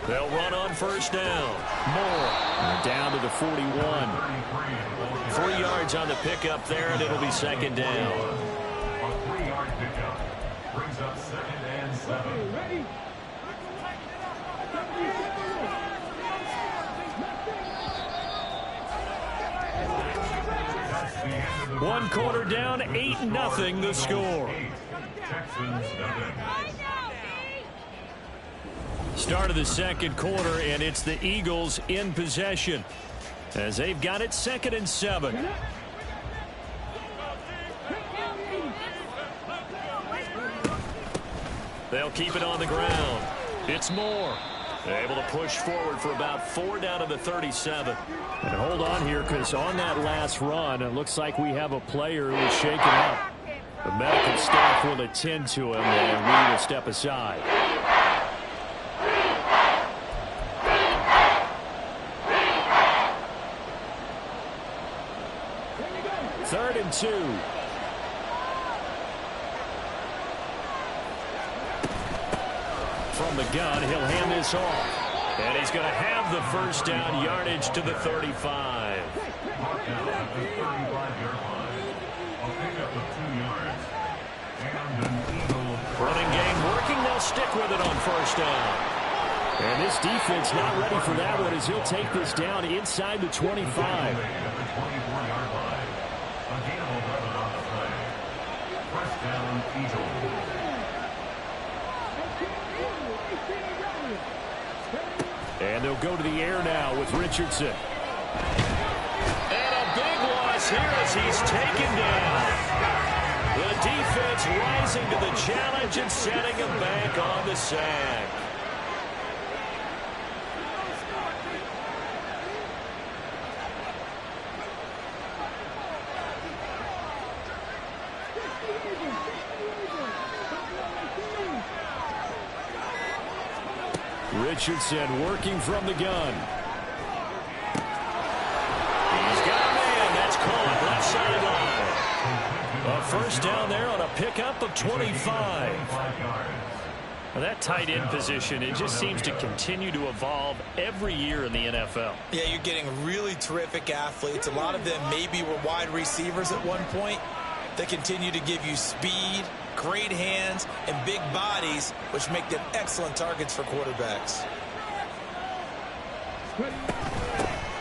They'll run on first down. Moore down to the 41. 3 yards on the pickup there, and it'll be second down. A 3-yard pickup brings up 2nd and 7. Ready? One quarter down, 8-0 the score. Start of the second quarter, and it's the Eagles in possession as they've got it 2nd and 7. They'll keep it on the ground. It's Moore. Able to push forward for about 4 down to the 37. And hold on here, because on that last run, it looks like we have a player who is shaken up. The medical staff will attend to him, and we will step aside. Third and 2. From the gun, he'll hand this off. And he's going to have the first down, yardage to the 35. Running game working. They'll stick with it on first down. And this defense not ready for that one as he'll take this down inside the 25. And they'll go to the air now with Richardson. And a big loss here as he's taken down. The defense rising to the challenge and setting him back on the sack. Richardson working from the gun. He's got a man. That's caught left sideline. A first down there on a pickup of 25. Now that tight end position, it just seems to continue to evolve every year in the NFL. Yeah, you're getting really terrific athletes. A lot of them maybe were wide receivers at one point. They continue to give you speed, great hands, and big bodies, which make them excellent targets for quarterbacks.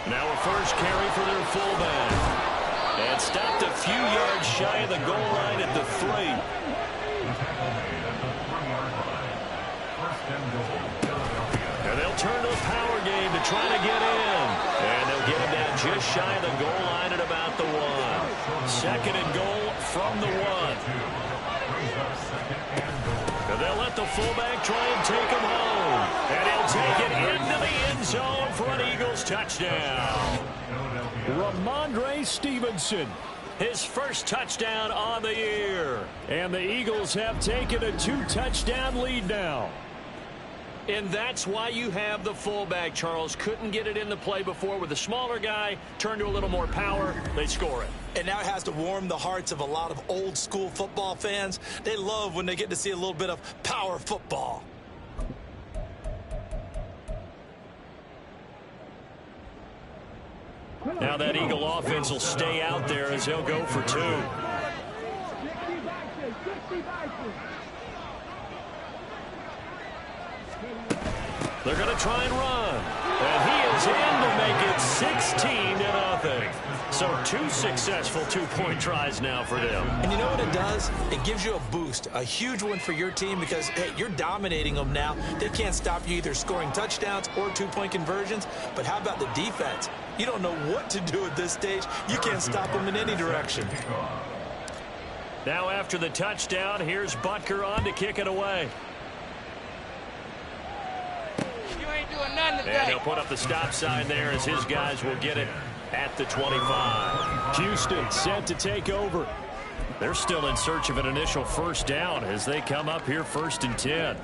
Now a first carry for their fullback. And stopped a few yards shy of the goal line at the 3. And they'll turn to a power game to try to get in. And they'll get him down just shy of the goal line at about the 1. 2nd and goal from the 1. And they'll let the fullback try and take him home. And he'll take it into the end zone for an Eagles touchdown. Ramondre Stevenson, his first touchdown on the year. And the Eagles have taken a 2-touchdown lead now. And that's why you have the fullback, Charles. Couldn't get it in the play before with the smaller guy. Turned to a little more power. They score it. And now it has to warm the hearts of a lot of old school football fans. They love when they get to see a little bit of power football. Now that Eagle offense will stay out there as they'll go for 2. They're going to try and run. And he is in to make it 16-0. So 2 successful 2-point tries now for them. And you know what it does? It gives you a boost, a huge one for your team because, hey, you're dominating them now. They can't stop you either scoring touchdowns or 2-point conversions. But how about the defense? You don't know what to do at this stage. You can't stop them in any direction. Now after the touchdown, here's Butker on to kick it away. And he'll put up the stop sign there as his guys will get it at the 25. Houston set to take over. They're still in search of an initial first down as they come up here 1st and 10.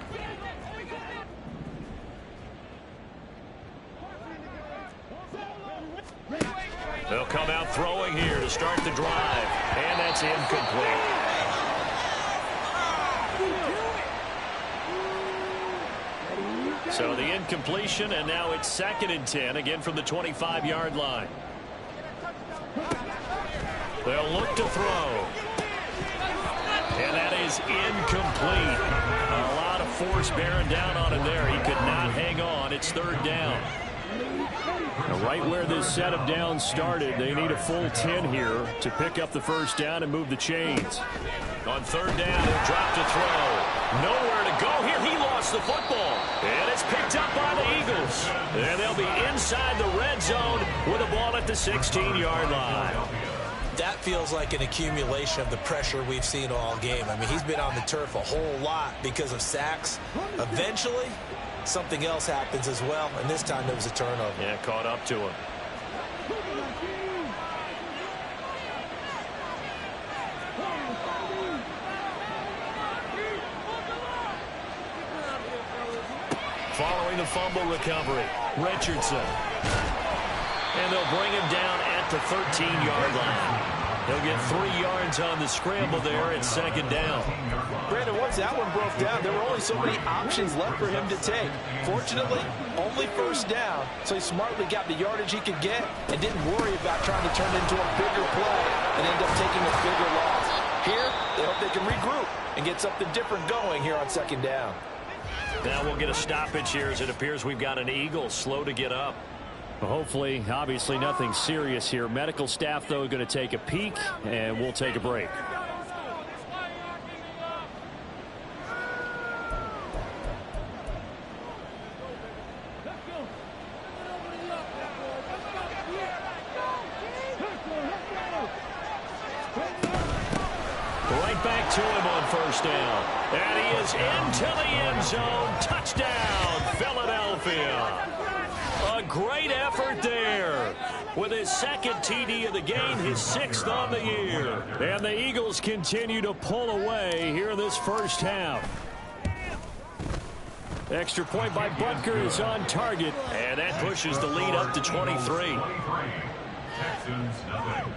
They'll come out throwing throwing here to start the drive. And that's incomplete. So the incompletion, and now it's 2nd and 10, again from the 25-yard line. They'll look to throw. And that is incomplete. A lot of force bearing down on him there. He could not hang on. It's 3rd down. Now, right where this set of downs started, they need a full 10 here to pick up the 1st down and move the chains. On 3rd down, he'll drop to throw. Nowhere to go here. He lost the football. And it's picked up by the Eagles. And they'll be inside the red zone with a ball at the 16-yard line. That feels like an accumulation of the pressure we've seen all game. I mean, he's been on the turf a whole lot because of sacks. Eventually, something else happens as well, and this time there was a turnover. Yeah, caught up to him. Following the fumble recovery, Richardson. And they'll bring him down at the 13-yard line. He'll get 3 yards on the scramble there at 2nd down. Brandon, once that one broke down, there were only so many options left for him to take. Fortunately, only 1st down, so he smartly got the yardage he could get and didn't worry about trying to turn it into a bigger play and end up taking a bigger loss. Here, they hope they can regroup and get something different going here on 2nd down. Now we'll get a stoppage here as it appears we've got an Eagle slow to get up. Well, hopefully, obviously nothing serious here. Medical staff, though, going to take a peek, and we'll take a break. Right back to him on 1st down. And he is into the end zone. Touchdown, Philadelphia. A great effort there. With his 2nd TD of the game, his 6th on the year. And the Eagles continue to pull away here in this 1st half. Extra point by Butker is on target. And that pushes the lead up to 23. Texans nothing.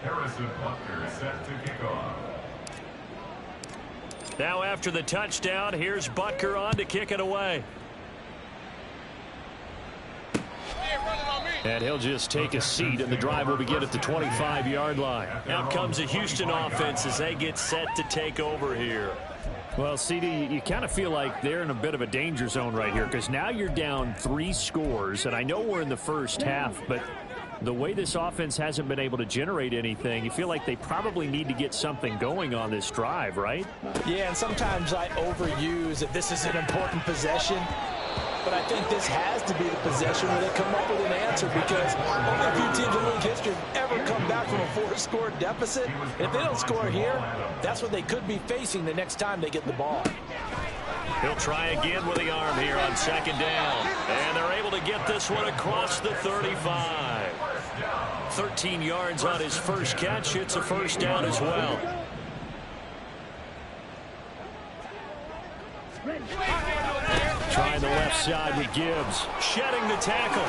Harrison Butker set to kick off. Now after the touchdown, here's Butker on to kick it away. And he'll just take a seat, and the drive will begin at the 25-yard line. Out comes the Houston offense as they get set to take over here. Well, CD, you kind of feel like they're in a bit of a danger zone right here because now you're down 3 scores, and I know we're in the 1st half, but the way this offense hasn't been able to generate anything, you feel like they probably need to get something going on this drive, right? Yeah, and sometimes I overuse that this is an important possession. But I think this has to be the possession where they come up with an answer because only a few teams in league history have ever come back from a 4-score deficit. And if they don't score here, that's what they could be facing the next time they get the ball. He'll try again with the arm here on 2nd down. And they're able to get this one across the 35. 13 yards on his first catch. It's a 1st down as well. Trying the left side with Gibbs. Shedding the tackle.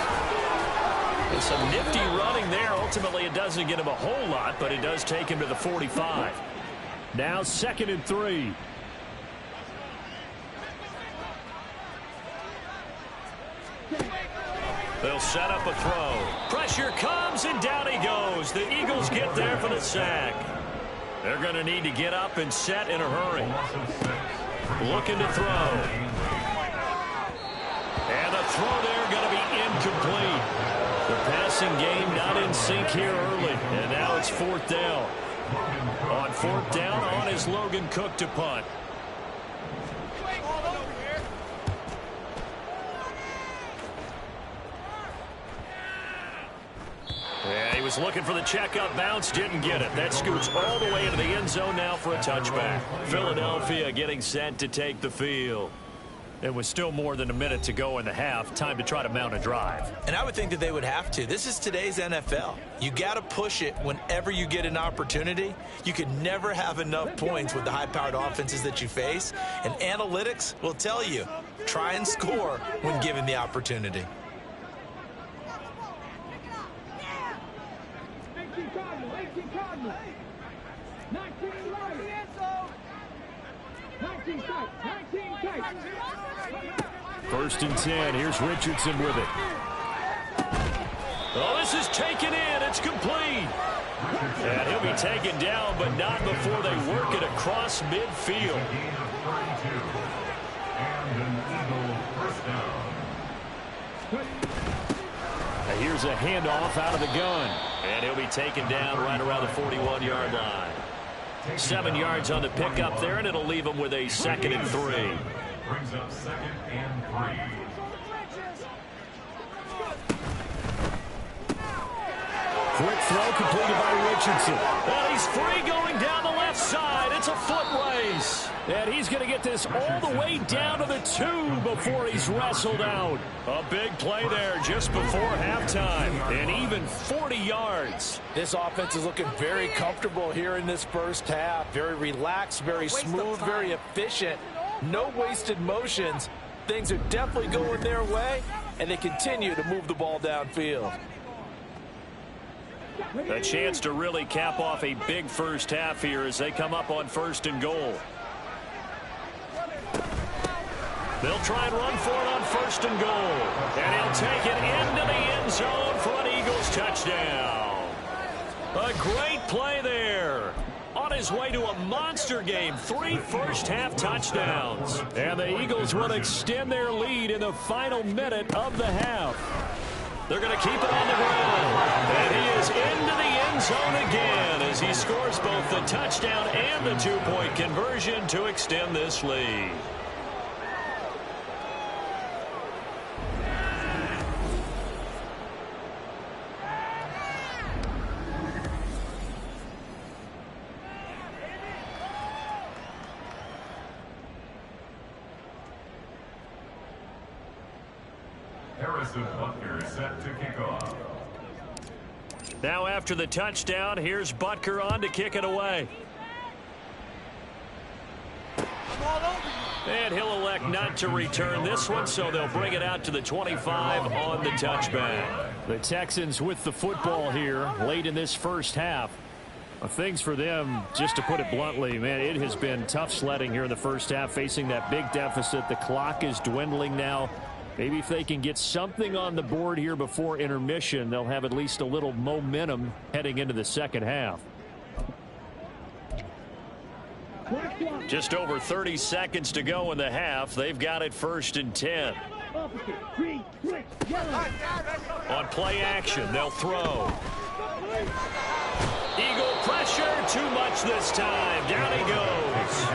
And some nifty running there. Ultimately, it doesn't get him a whole lot, but it does take him to the 45. Now 2nd and 3. They'll set up a throw. Pressure comes, and down he goes. The Eagles get there for the sack. They're going to need to get up and set in a hurry. Looking to throw. And the throw there going to be incomplete. The passing game not in sync here early. And now it's 4th down. On 4th down, on is Logan Cook to punt. Yeah, he was looking for the checkup bounce, didn't get it. That scoots all the way into the end zone now for a touchback. Philadelphia getting set to take the field. It was still more than a minute to go in the half. Time to try to mount a drive. And I would think that they would have to. This is today's NFL. You got to push it whenever you get an opportunity. You can never have enough points with the high-powered offenses that you face. And analytics will tell you try and score when given the opportunity. First and 10. Here's Richardson with it. Oh, this is taken in. It's complete. And he'll be taken down, but not before they work it across midfield. Now here's a handoff out of the gun. And he'll be taken down right around the 41-yard line. 7 yards on the pickup there, and it'll leave him with a 2nd and 3. Brings up 2nd and 3. Quick throw completed by Richardson. And he's free going down the left side. It's a foot race. And he's going to get this all the way down to the 2 before he's wrestled out. A big play there just before halftime. And even 40 yards. This offense is looking very comfortable here in this first half. Very relaxed, very smooth, very efficient. No wasted motions. Things are definitely going their way, and they continue to move the ball downfield. A chance to really cap off a big first half here as they come up on 1st and goal. They'll try and run for it on 1st and goal. And he'll take it into the end zone for an Eagles touchdown. A great play there. On his way to a monster game, 3 first-half touchdowns. And the Eagles will extend their lead in the final minute of the half. They're going to keep it on the ground. And he is into the end zone again as he scores both the touchdown and the 2-point conversion to extend this lead. Butker set to kick off. Now after the touchdown, here's Butker on to kick it away. And he'll elect not to return this one, so they'll bring it out to the 25 on the touchback. The Texans with the football here late in this first half. Things for them, just to put it bluntly, man, it has been tough sledding here in the first half, facing that big deficit. The clock is dwindling now. Maybe if they can get something on the board here before intermission, they'll have at least a little momentum heading into the second half. Just over 30 seconds to go in the half. They've got it 1st and 10. On play action, they'll throw. Eagle pressure, too much this time. Down he goes.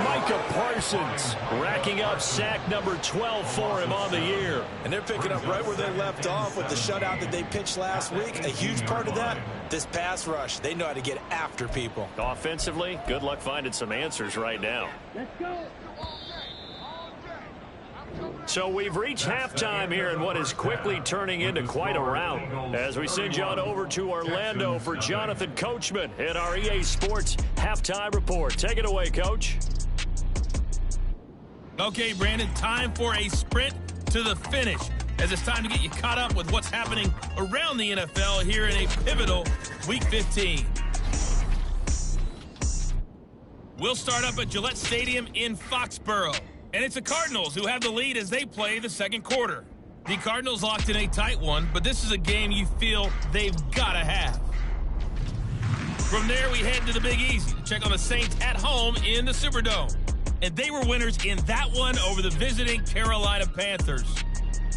Micah Parsons racking up sack number 12 for him on the year. And they're picking up right where they left off with the shutout that they pitched last week. A huge part of that, this pass rush. They know how to get after people. Offensively, good luck finding some answers right now. Let's go. So we've reached halftime here in what is quickly turning into quite a rout. As we send you on over to Orlando for Jonathan Coachman in our EA Sports Halftime Report. Take it away, Coach. Okay, Brandon, time for a sprint to the finish, as it's time to get you caught up with what's happening around the NFL here in a pivotal Week 15. We'll start up at Gillette Stadium in Foxborough. And it's the Cardinals who have the lead as they play the second quarter. The Cardinals locked in a tight one, but this is a game you feel they've got to have. From there, we head to the Big Easy to check on the Saints at home in the Superdome. And they were winners in that one over the visiting Carolina Panthers.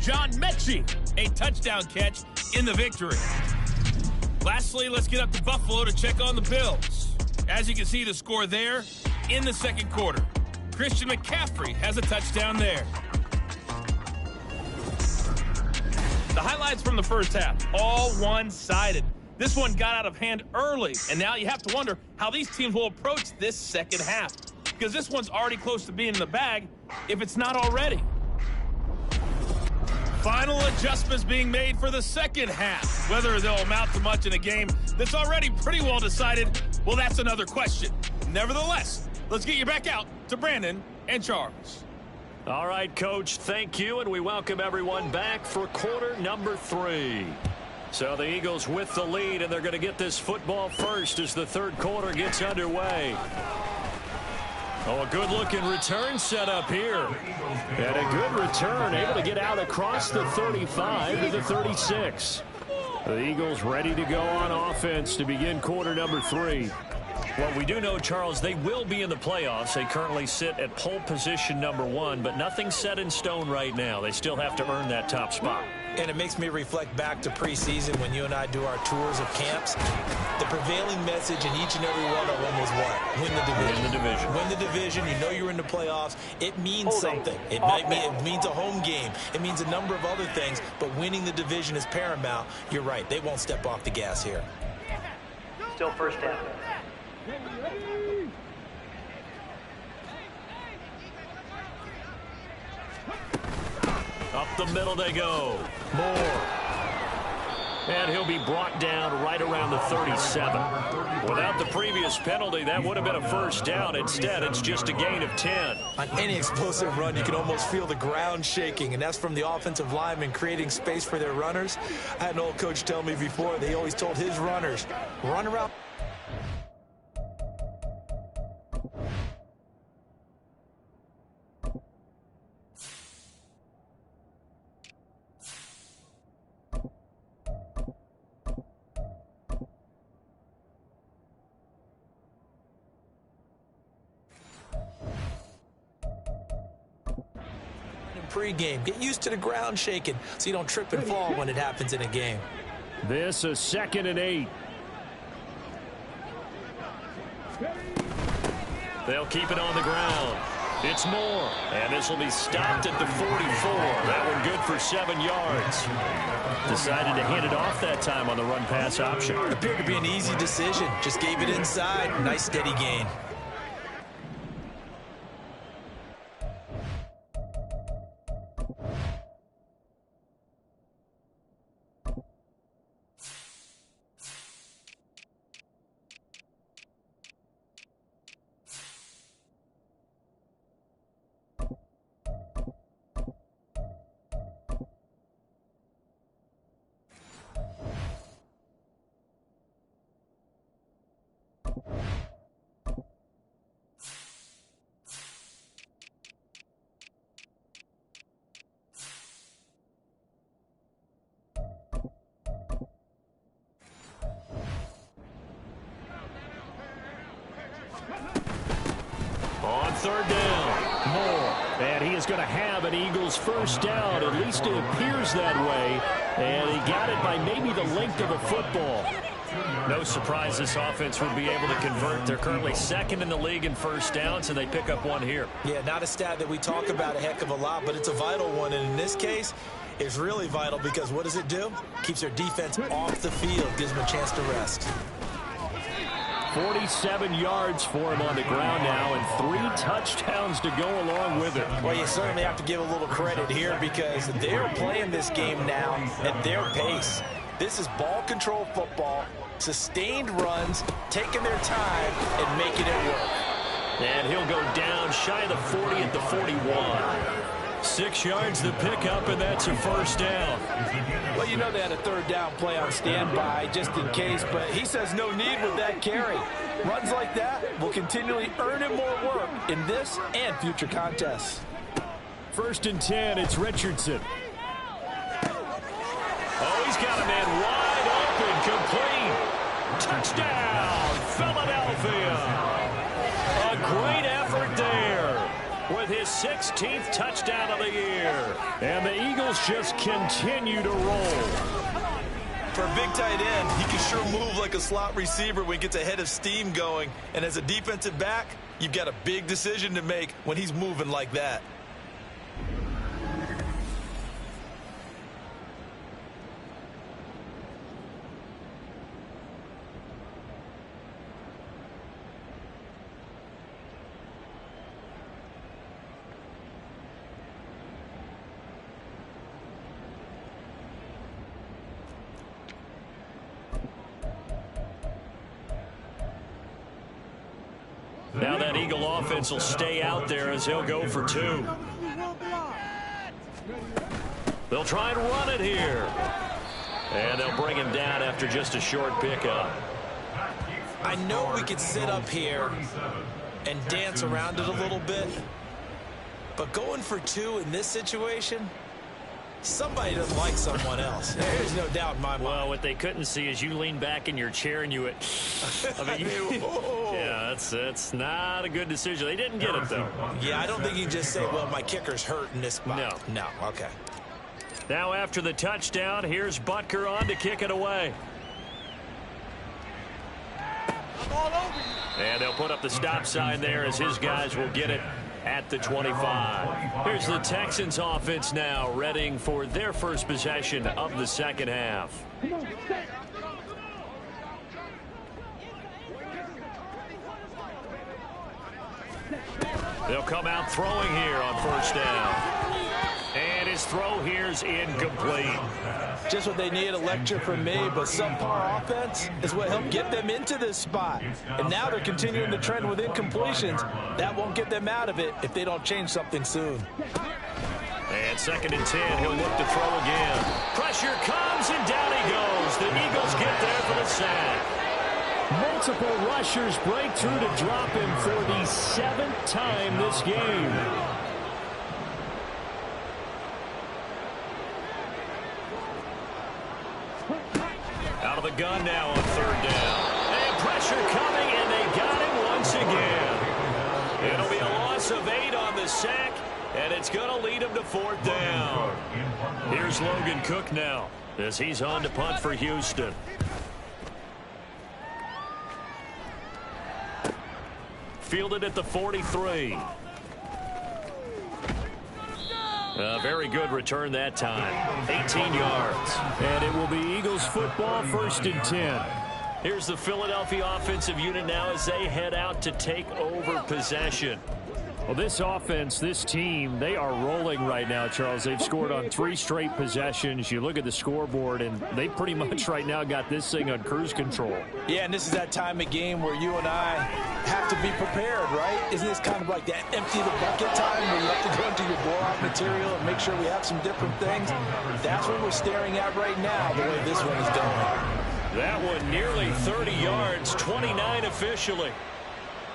John Mechie, a touchdown catch in the victory. Lastly, let's get up to Buffalo to check on the Bills. As you can see, the score there in the second quarter. Christian McCaffrey has a touchdown there. The highlights from the first half, all one-sided. This one got out of hand early, and now you have to wonder how these teams will approach this second half, because this one's already close to being in the bag, if it's not already. Final adjustments being made for the second half. Whether they'll amount to much in a game that's already pretty well decided, well, that's another question. Nevertheless, let's get you back out to Brandon and Charles. All right, Coach, thank you, and we welcome everyone back for quarter number 3. So the Eagles with the lead, and they're going to get this football first as the third quarter gets underway. Oh, a good-looking return set up here. And a good return, able to get out across the 35 to the 36. The Eagles ready to go on offense to begin quarter number 3. Well, we do know, Charles, they will be in the playoffs. They currently sit at pole position number 1, but nothing's set in stone right now. They still have to earn that top spot. And it makes me reflect back to preseason when you and I do our tours of camps. The prevailing message in each and every one of them was what? Win the division. Win the division. Win the division. You know you're in the playoffs. It means something. It means a home game. It means a number of other things, but winning the division is paramount. You're right. They won't step off the gas here. Still first down. Up the middle they go. Moore. And he'll be brought down right around the 37. Without the previous penalty, that would have been a first down. Instead, it's just a gain of 10. On any explosive run, you can almost feel the ground shaking, and that's from the offensive linemen creating space for their runners. I had an old coach tell me before, they always told his runners, run around. Pre-game. Get used to the ground shaking so you don't trip and fall when it happens in a game. This is 2nd and 8. They'll keep it on the ground. It's Moore, and this will be stopped at the 44. That one good for 7 yards. Decided to hand it off that time on the run-pass option. Appeared to be an easy decision. Just gave it inside. Nice steady gain. On 3rd down, Moore. And he is going to have an Eagles first down. At least it appears that way. And he got it by maybe the length of a football. No surprise this offense would be able to convert. They're currently 2nd in the league in first downs, and they pick up one here. Yeah, not a stat that we talk about a heck of a lot, but it's a vital one. And in this case, it's really vital because what does it do? Keeps their defense off the field, gives them a chance to rest. 47 yards for him on the ground now, and 3 touchdowns to go along with it. Well, you certainly have to give a little credit here because they're playing this game now at their pace. This is ball control football, sustained runs, taking their time and making it work. And he'll go down shy of the 40 at the 41. 6 yards to pick up, and that's a first down. Well, you know they had a 3rd down play on standby just in case, but he says no need with that carry. Runs like that will continually earn him more work in this and future contests. 1st and 10, it's Richardson. Oh, he's got a man wide open, complete. Touchdown, Philadelphia. A great effort there with his 16th touchdown of the year. And the Eagles just continue to roll. For a big tight end, he can sure move like a slot receiver when he gets a head of steam going. And as a defensive back, you've got a big decision to make when he's moving like that. Now that Eagle offense will stay out there as he'll go for 2. They'll try and run it here. And they'll bring him down after just a short pickup. I know we could sit up here and dance around it a little bit, but going for 2 in this situation, somebody doesn't like someone else. There's no doubt in my mind. Well, what they couldn't see is you lean back in your chair and you went, yeah, that's not a good decision. They didn't get it, though. Yeah, I don't think you can just say, well, my kicker's hurt in this spot. No, okay. Now after the touchdown, here's Butker on to kick it away. And they'll put up the stop sign there as his guys will get it at the 25. Here's the Texans offense now, readying for their first possession of the second half. They'll come out throwing here on first down. And his throw here's incomplete. Just what they need, a lecture from me, but subpar offense is what helped get them into this spot. And now they're continuing the trend with incompletions. That won't get them out of it if they don't change something soon. And 2nd and 10, he'll look to throw again. Pressure comes, and down he goes. The Eagles get there for the sack. Multiple rushers break through to drop him for the 7th time this game. Out of the gun now on 3rd down. And pressure coming, and they got him once again. It'll be a loss of 8 on the sack, and it's going to lead him to 4th down. Here's Logan Cook now as he's on to punt for Houston. Fielded at the 43. A very good return that time. 18 yards. And it will be Eagles football, 1st and 10. Here's the Philadelphia offensive unit now as they head out to take over possession. Well, this offense, this team, they are rolling right now, Charles. They've scored on 3 straight possessions. You look at the scoreboard, and they pretty much right now got this thing on cruise control. Yeah, and this is that time of game where you and I have to be prepared, right? Isn't this kind of like that empty the bucket time where you have to go into your blowout material and make sure we have some different things? That's what we're staring at right now, the way this one is going. That one nearly 30 yards, 29 officially.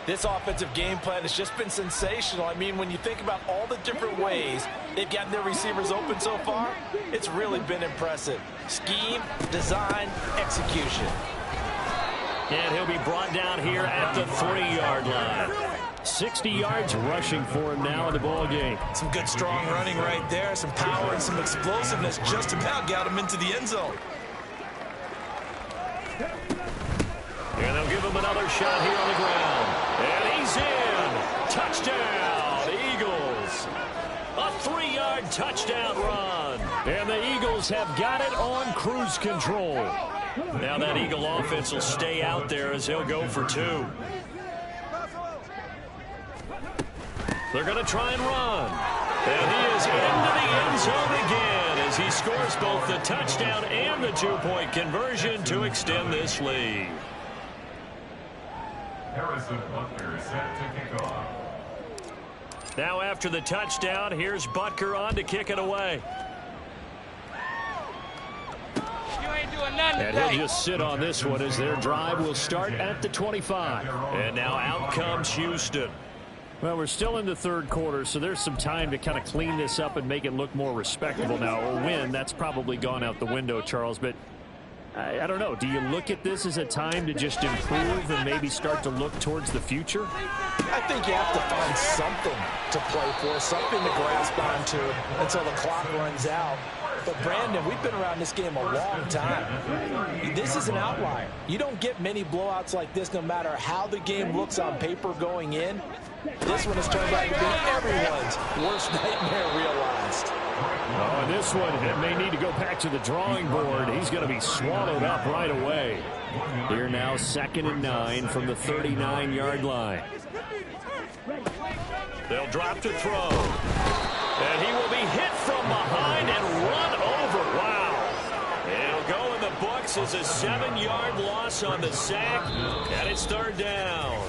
This offensive game plan has just been sensational. I mean, when you think about all the different ways they've gotten their receivers open so far, it's really been impressive. Scheme, design, execution. And he'll be brought down here at the 3-yard line. 60 yards rushing for him now in the ball game. Some good strong running right there. Some power and some explosiveness just about got him into the end zone. And they'll give him another shot here on the ground. And he's in. Touchdown, Eagles. A 3-yard touchdown run. And the Eagles have got it on cruise control. Now that Eagle offense will stay out there as he'll go for 2. They're going to try and run. And he is into the end zone again as he scores both the touchdown and the 2-point conversion to extend this lead. Harrison Butker set to kick off. Now after the touchdown, here's Butker on to kick it away. You ain't doing nothing And today. he'll just sit on this one as their drive will start at the 25. And now out comes Houston. Well, we're still in the 3rd quarter, so there's some time to kind of clean this up and make it look more respectable now. A win, that's probably gone out the window, Charles, but I don't know. Do you look at this as a time to just improve and maybe start to look towards the future? I think you have to find something to play for, something to grasp onto until the clock runs out. But, Brandon, we've been around this game a long time. This is an outlier. You don't get many blowouts like this no matter how the game looks on paper going in. This one has turned out to be everyone's worst nightmare realized. Oh, and this one, it may need to go back to the drawing board. He's going to be swallowed up right away. Here now, 2nd and 9 from the 39-yard line. They'll drop to throw. And he will be hit from behind and run over. Wow. It'll go in the books This is a 7-yard loss on the sack, and it's third down.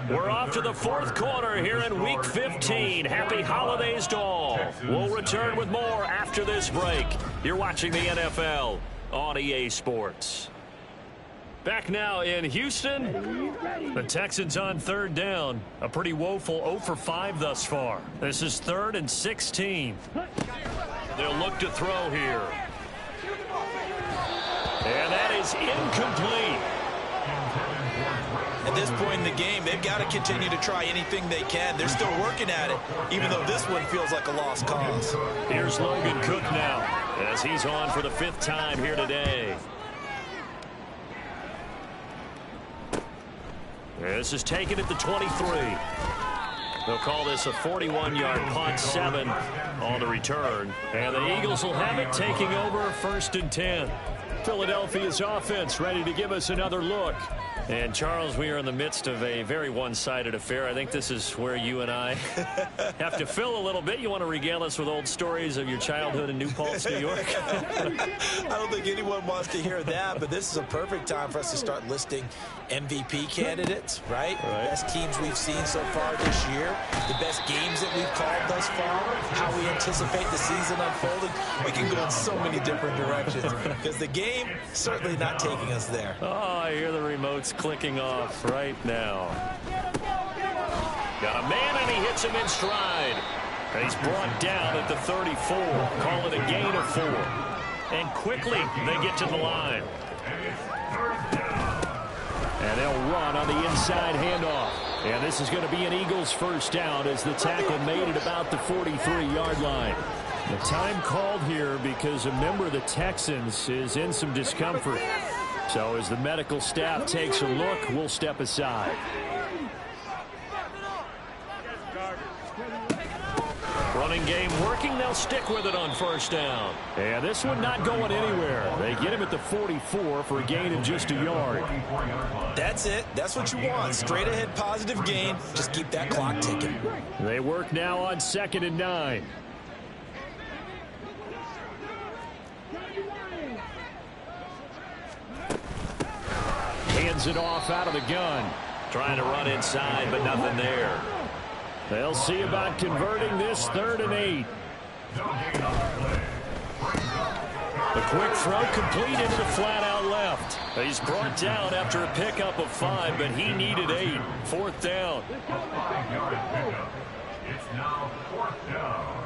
We're off to the fourth quarter here in Week 15. Happy holidays to all. We'll return with more after this break. You're watching the NFL on EA Sports. Back now in Houston, the Texans on third down. A pretty woeful 0 for 5 thus far. This is 3rd and 16. They'll look to throw here. And that is incomplete. At this point in the game, they've got to continue to try anything they can. They're still working at it, even though this one feels like a lost cause. Here's Logan Cook now, as he's on for the 5th time here today. This is taken at the 23. They'll call this a 41-yard punt, 7 on the return. And the Eagles will have it, taking over 1st and 10. Philadelphia's offense ready to give us another look. And, Charles, we are in the midst of a very one-sided affair. I think this is where you and I have to fill a little bit. You want to regale us with old stories of your childhood in New Paltz, New York? I don't think anyone wants to hear that, but this is a perfect time for us to start listing MVP candidates, right? Best teams we've seen so far this year, the best games that we've called thus far, how we anticipate the season unfolding. We can go in so many different directions because the game certainly not taking us there. Oh, I hear the remotes clicking off right now. Got a man, and he hits him in stride. And he's brought down at the 34. Call it a gain of 4. And quickly they get to the line. And they'll run on the inside handoff. And this is going to be an Eagles first down as the tackle made it about the 43-yard line. The time called here because a member of the Texans is in some discomfort. So as the medical staff takes a look, we'll step aside. Running game working. They'll stick with it on first down. And this one not going anywhere. They get him at the 44 for a gain of just a yard. That's it. That's what you want. Straight ahead positive gain. Just keep that clock ticking. They work now on 2nd and 9. Hands it off out of the gun. Trying to run inside, but nothing there. They'll see about converting this 3rd and 8. The quick throw complete into the flat out left. He's brought down after a pickup of 5, but he needed 8. 4th down. It's now 4th down.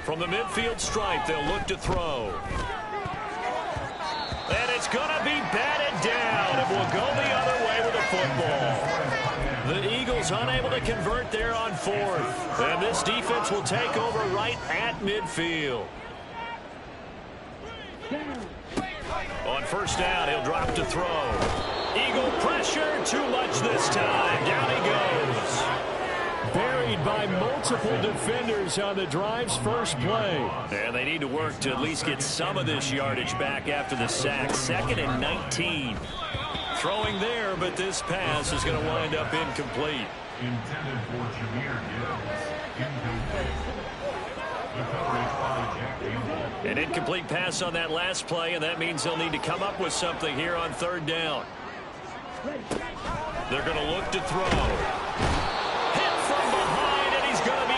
From the midfield stripe, they'll look to throw. And it's going to be batted down. It will go the other way with the football. The Eagles unable to convert there on 4th. And this defense will take over right at midfield. On first down, he'll drop to throw. Eagle pressure, too much this time. Down he goes. Buried by multiple defenders on the drive's first play. And they need to work to at least get some of this yardage back after the sack. 2nd and 19. Throwing there, but this pass is going to wind up incomplete. Intended for Jameer Gibbs. Incomplete. An incomplete pass on that last play, and that means they'll need to come up with something here on 3rd down. They're going to look to throw.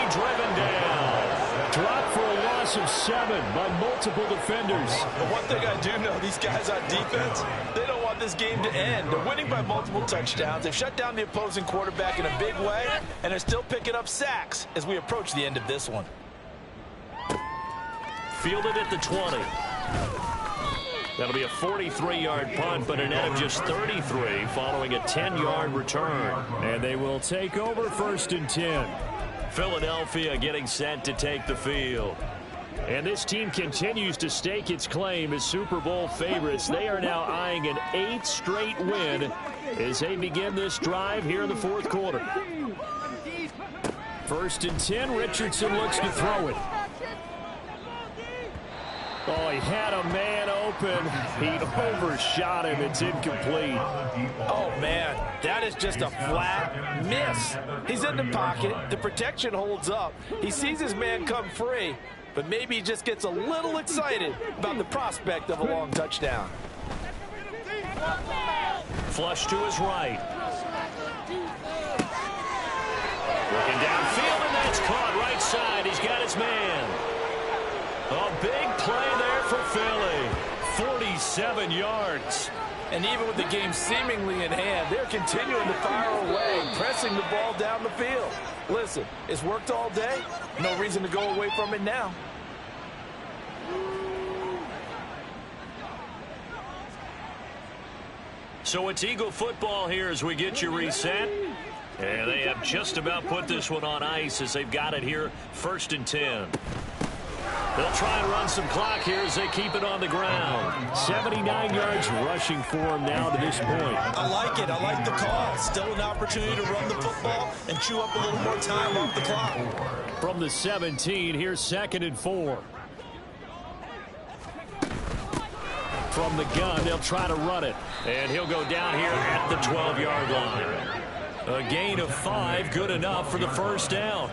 Driven down. Drop for a loss of 7 by multiple defenders. But one thing I do know, these guys on defense, they don't want this game to end. They're winning by multiple touchdowns. They've shut down the opposing quarterback in a big way, and they're still picking up sacks as we approach the end of this one. Fielded at the 20. That'll be a 43-yard punt, but a net of just 33 following a 10-yard return. And they will take over 1st and 10. Philadelphia getting set to take the field. And this team continues to stake its claim as Super Bowl favorites. They are now eyeing an 8th straight win as they begin this drive here in the 4th quarter. 1st and 10. Richardson looks to throw it. Oh, he had a man open. He overshot him. It's incomplete. Oh, man, that is just a flat miss. He's in the pocket. The protection holds up. He sees his man come free, but maybe he just gets a little excited about the prospect of a long touchdown. Flush to his right. Looking downfield, and that's caught right side. He's got his man. A big play there for Philly. 47 yards. And even with the game seemingly in hand, they're continuing to fire away, pressing the ball down the field. Listen, it's worked all day. No reason to go away from it now. So it's Eagle football here as we get you reset. And they have just about put this one on ice as they've got it here, 1st and 10. They'll try and run some clock here as they keep it on the ground. 79 yards rushing for him now to this point. I like it. I like the call. Still an opportunity to run the football and chew up a little more time off the clock. From the 17, here's 2nd and 4. From the gun, they'll try to run it. And he'll go down here at the 12-yard line. A gain of 5, good enough for the first down.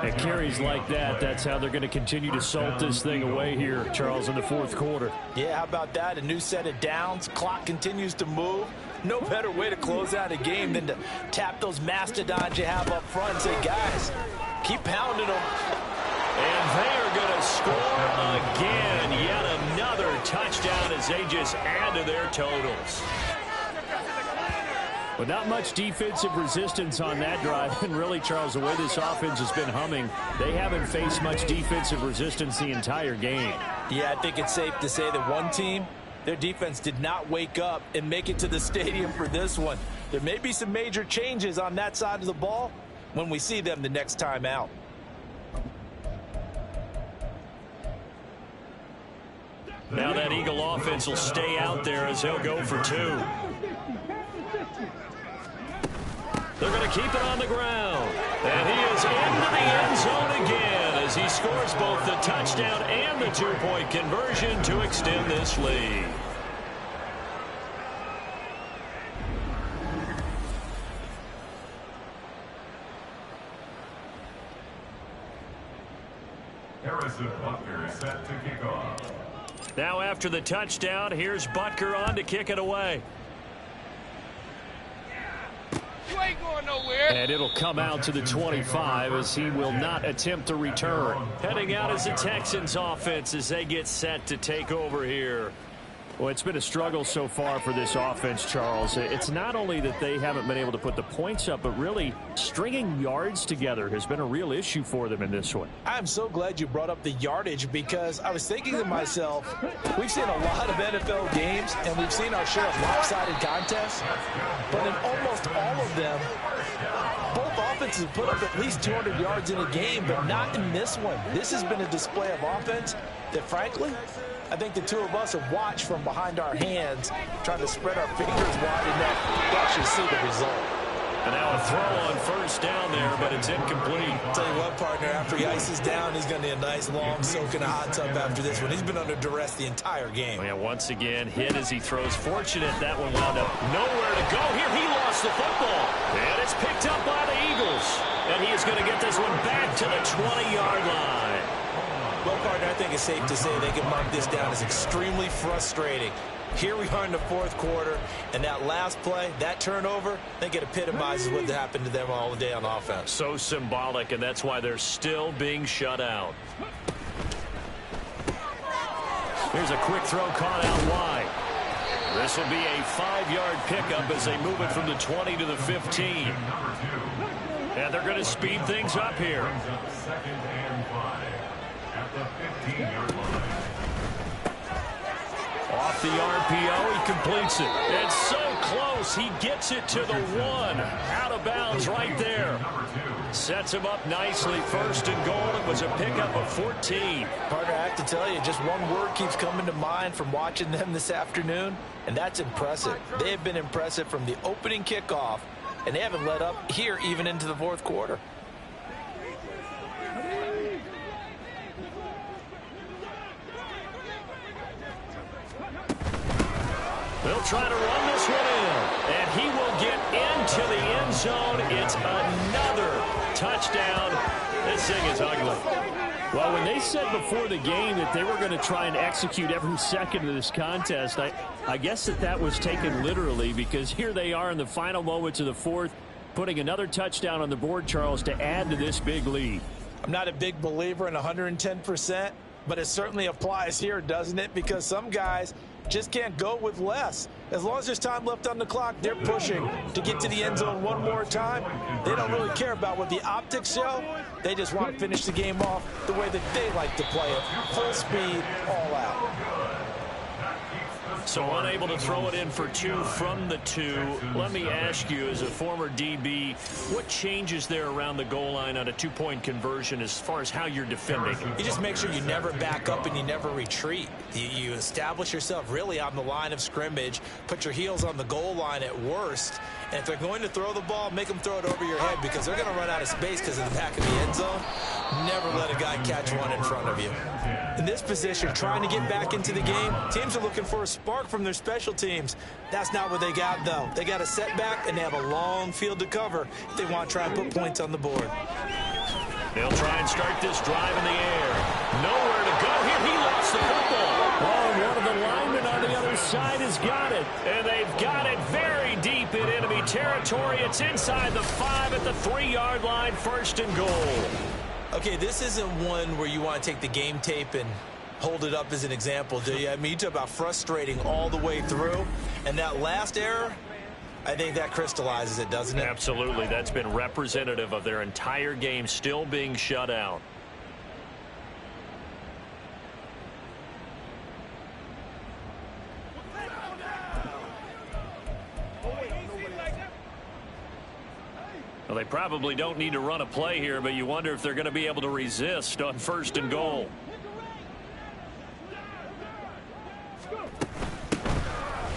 And carries like that, that's how they're going to continue to salt this thing away here, Charles, in the 4th quarter. Yeah, how about that? A new set of downs. Clock continues to move. No better way to close out a game than to tap those mastodons you have up front and say, guys, keep pounding them. And they're going to score again. Yet another touchdown as they just add to their totals. But not much defensive resistance on that drive. And really, Charles, the way this offense has been humming, they haven't faced much defensive resistance the entire game. Yeah, I think it's safe to say that one team, their defense did not wake up and make it to the stadium for this one. There may be some major changes on that side of the ball when we see them the next time out. Now that Eagle offense will stay out there as they'll go for 2. They're going to keep it on the ground. And he is into the end zone again as he scores both the touchdown and the 2-point conversion to extend this lead. Harrison Butker set to kick off. Now after the touchdown, here's Butker on to kick it away. You ain't going nowhere. And it'll come out to the 25 as he will not attempt to return. Heading out as the Texans offense as they get set to take over here. Well, it's been a struggle so far for this offense, Charles. It's not only that they haven't been able to put the points up, but really stringing yards together has been a real issue for them in this one. I'm so glad you brought up the yardage because I was thinking to myself, we've seen a lot of NFL games and we've seen our share of lopsided contests, but in almost all of them, both offenses put up at least 200 yards in a game, but not in this one. This has been a display of offense that, frankly, I think the two of us have watched from behind our hands, trying to spread our fingers wide enough to actually see the result. And now a throw on first down there, but it's incomplete. Tell you what, partner, after he ices down, he's going to need a nice long soak in a hot tub after this one. He's been under duress the entire game. Oh, yeah, once again, hit as he throws. Fortunate that one wound up nowhere to go. Here he lost the football. And it's picked up by the Eagles. And he is going to get this one back to the 20-yard line. Well, partner, I think it's safe to say they can mark this down as extremely frustrating. Here we are in the 4th quarter, and that last play, that turnover, I think it epitomizes what happened to them all day on offense. So symbolic, and that's why they're still being shut out. Here's a quick throw caught out wide. This will be a 5-yard pickup as they move it from the 20 to the 15. And they're going to speed things up here. Off the RPO, he completes it. It's so close, he gets it to the 1. Out of bounds right there. Sets him up nicely. 1st and goal. It was a pickup of 14. Partner, I have to tell you, just one word keeps coming to mind from watching them this afternoon, and that's impressive. They have been impressive from the opening kickoff, and they haven't let up here even into the 4th quarter. They'll try to run this one in, and he will get into the end zone. It's another touchdown. This thing is ugly. Well, when they said before the game that they were going to try and execute every second of this contest, I guess that was taken literally, because here they are in the final moments of the fourth, putting another touchdown on the board, Charles, to add to this big lead. I'm not a big believer in 110%, but it certainly applies here, doesn't it? Because some guys just can't go with less. As long as there's time left on the clock, they're pushing to get to the end zone one more time. They don't really care about what the optics show. They just want to finish the game off the way that they like to play it. Full speed, all out. So unable to throw it in for two from the two. Let me ask you, as a former DB, what changes there around the goal line on a two-point conversion as far as how you're defending? You just make sure you never back up and you never retreat. You establish yourself really on the line of scrimmage, put your heels on the goal line at worst, and if they're going to throw the ball, make them throw it over your head, because they're going to run out of space because of the back of the end zone. Never let a guy catch one in front of you. In this position, trying to get back into the game, teams are looking for a spark from their special teams. That's not what they got, though. They got a setback, and they have a long field to cover if they want to try and put points on the board. They'll try and start this drive in the air. Nowhere to go here. He lost the football. Oh, and one of the linemen on the other side has got it. And they've got it very deep in enemy territory. It's inside the 5 at the 3-yard line, 1st and goal. Okay, this isn't one where you want to take the game tape and hold it up as an example, do you? I mean, you talk about frustrating all the way through. And that last error, I think that crystallizes it, doesn't it? Absolutely. That's been representative of their entire game still being shut out. Well, they probably don't need to run a play here, but you wonder if they're going to be able to resist on 1st and goal.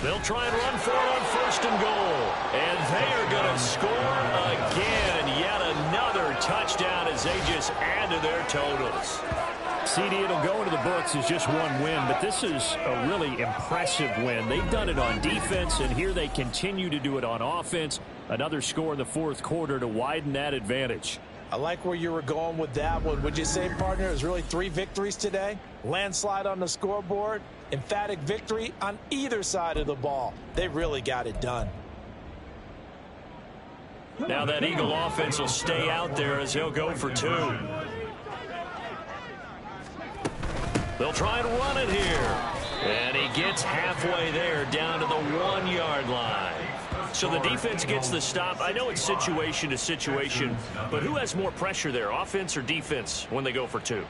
They'll try and run for it on 1st and goal. And they are going to score again. Yet another touchdown as they just add to their totals. CD, it'll go into the books as just one win, but this is a really impressive win. They've done it on defense, and here they continue to do it on offense. Another score in the 4th quarter to widen that advantage. I like where you were going with that one. Would you say, partner, it was really 3 victories today? Landslide on the scoreboard, emphatic victory on either side of the ball. They really got it done. Now that Eagle offense will stay out there as he'll go for 2. They'll try and run it here. And he gets halfway there down to the 1-yard line. So the defense gets the stop. I know it's situation to situation, but who has more pressure there, offense or defense, when they go for 2?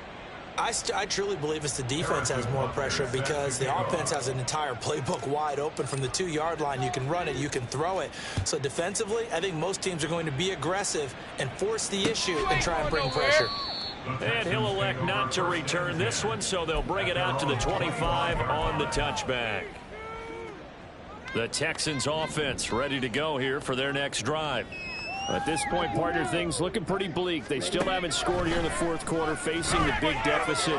I truly believe it's the defense has more pressure, because the offense has an entire playbook wide open from the 2-yard line. You can run it, you can throw it. So defensively, I think most teams are going to be aggressive and force the issue and try and bring pressure. And he'll elect not to return this one, so they'll bring it out to the 25 on the touchback. The Texans offense ready to go here for their next drive. At this point, partner, things looking pretty bleak. They still haven't scored here in the 4th quarter, facing the big deficit.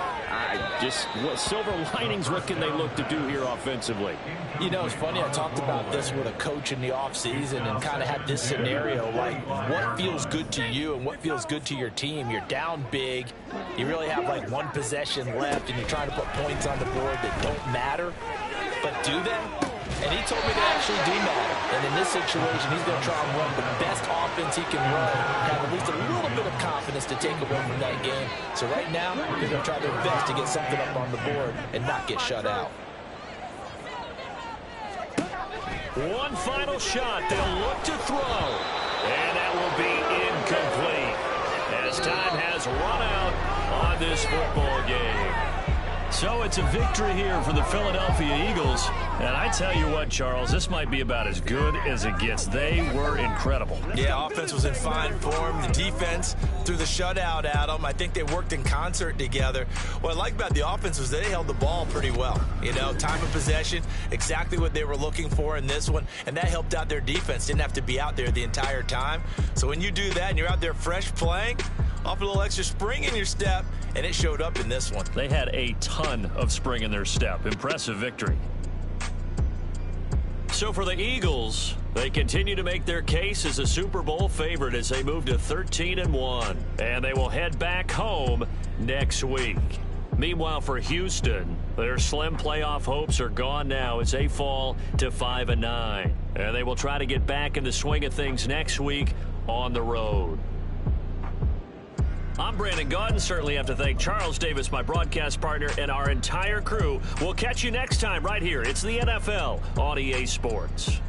What silver linings, what can they look to do here offensively? You know, it's funny, I talked about this with a coach in the offseason and kind of had this scenario, like what feels good to you and what feels good to your team. You're down big. You really have like 1 possession left, and you're trying to put points on the board that don't matter. But do they? And he told me they actually do matter. And in this situation, he's going to try and run the best offense he can run, have at least a little bit of confidence to take away from that game. So right now, they're going to try their best to get something up on the board and not get shut out. One final shot. They'll look to throw. And that will be incomplete, as time has run out on this football game. So it's a victory here for the Philadelphia Eagles. And I tell you what, Charles, this might be about as good as it gets. They were incredible. Yeah, offense was in fine form. The defense threw the shutout at them. I think they worked in concert together. What I like about the offense was they held the ball pretty well. You know, time of possession, exactly what they were looking for in this one. And that helped out their defense. Didn't have to be out there the entire time. So when you do that and you're out there fresh playing, off a little extra spring in your step, and it showed up in this one. They had a ton of spring in their step. Impressive victory. So for the Eagles, they continue to make their case as a Super Bowl favorite as they move to 13-1. And they will head back home next week. Meanwhile, for Houston, their slim playoff hopes are gone now as they fall to 5-9. And they will try to get back in the swing of things next week on the road. I'm Brandon Gaudin. Certainly have to thank Charles Davis, my broadcast partner, and our entire crew. We'll catch you next time right here. It's the NFL on EA Sports.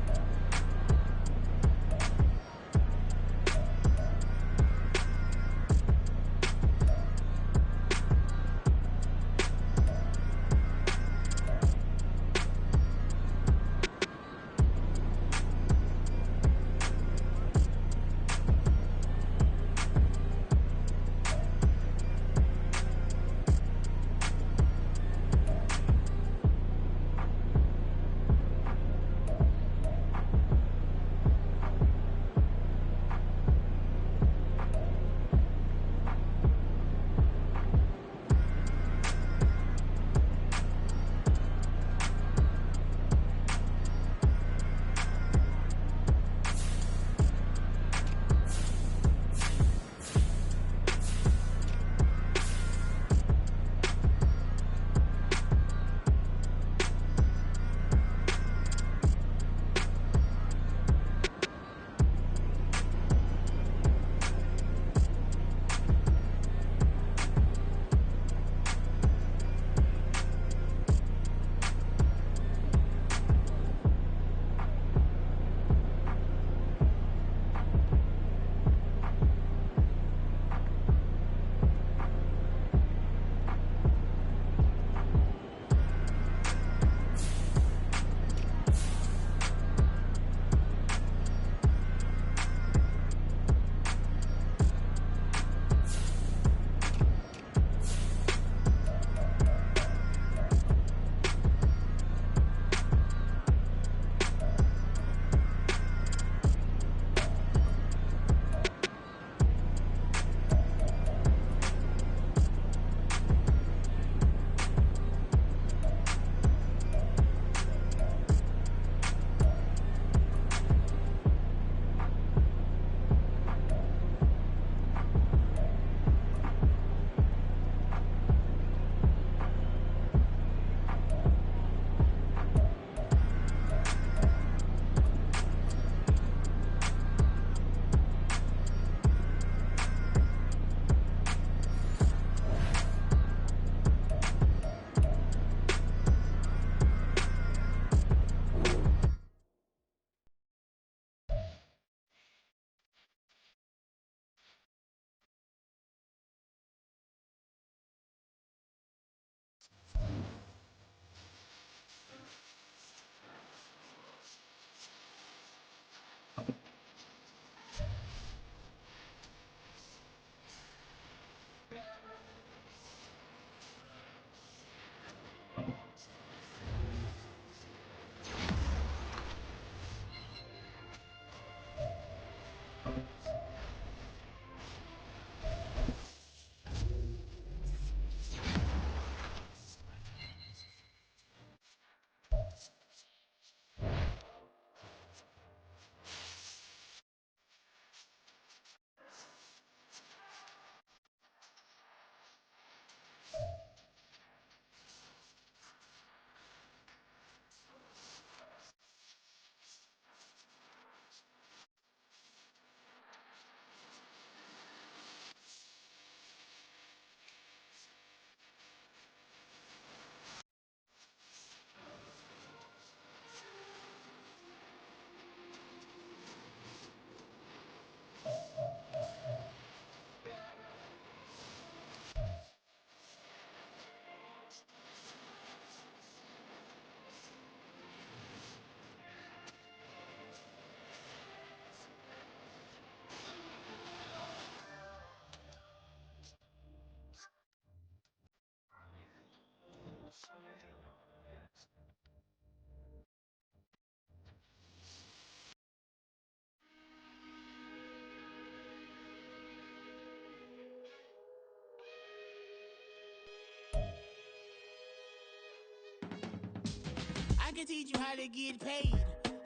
I can teach you how to get paid.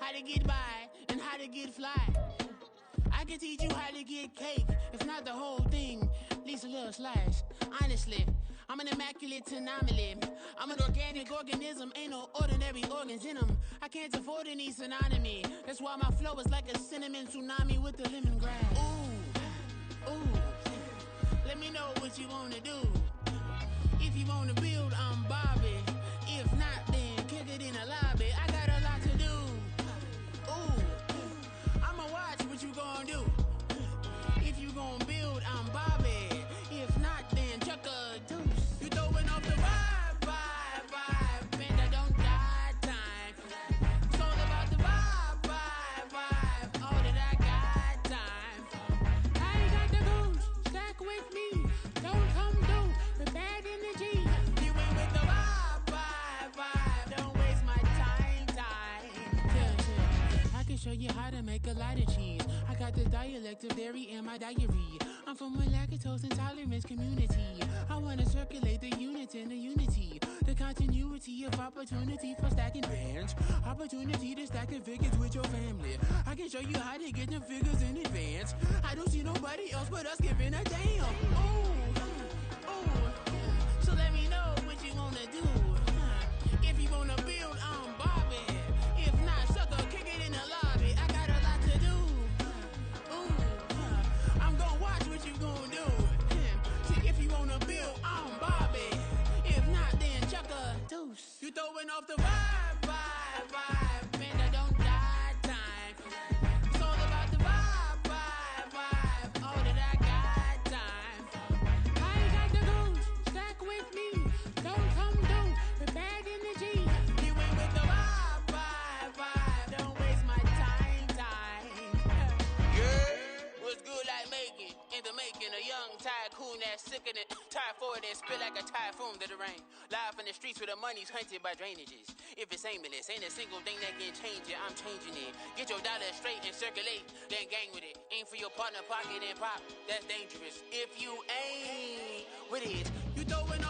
how to get by and how to get fly. I can teach you how to get cake, if not the whole thing, at least a little slice. Honestly, I'm an immaculate anomaly. I'm an organic organism, ain't no ordinary organs in them. I can't afford any synonymy. That's why my flow is like a cinnamon tsunami with the lemongrass. Ooh, let me know what you wanna do. If you wanna build, I'm Bobby. If not, then kick it in the lobby. I got a lot to do. Ooh, I'ma watch what you gonna do. If you gonna build, I'm Bobby. If not, then chuck a deuce. You throwing off the vibe, and I don't die time. It's all about the vibe, all that I got time. I ain't got the goose, stack with me. Don't come through the bad energy. You ain't with the vibe, don't waste my time. Yeah. I can show you how to make a lot of cheese. I got the dialect of dairy in my diary. I'm from a lactose intolerance community. I wanna circulate the units in the unity. The continuity of opportunity for stacking bands. Opportunity to stack the figures with your family. I can show you how to get them figures in advance. I don't see nobody else but us giving a damn. Ooh. So let me know what you wanna do. If you wanna build, I'm Bobby. If not, sucker, kick it in the lobby. I got a lot to do. I'm gonna watch what you gonna do. See, if you wanna build, I'm Bobby. If not, then chuck a deuce. You throwing off the vibe, and I don't die time. It's all about the vibe, all that I got time. I ain't got the goose, stack with me. Don't come through with bad energy. You ain't with the vibe, don't waste my time. Yeah, what's good like making? In the making, a young tycoon that's sickening. Tired for it and spit like a typhoon to the rain. Live in the streets where the money's hunted by drainages. If it's aimless, ain't a single thing that can change it. I'm changing it. Get your dollar straight and circulate, then gang with it. Aim for your partner, pocket and pop. That's dangerous. If you ain't with it, you throwing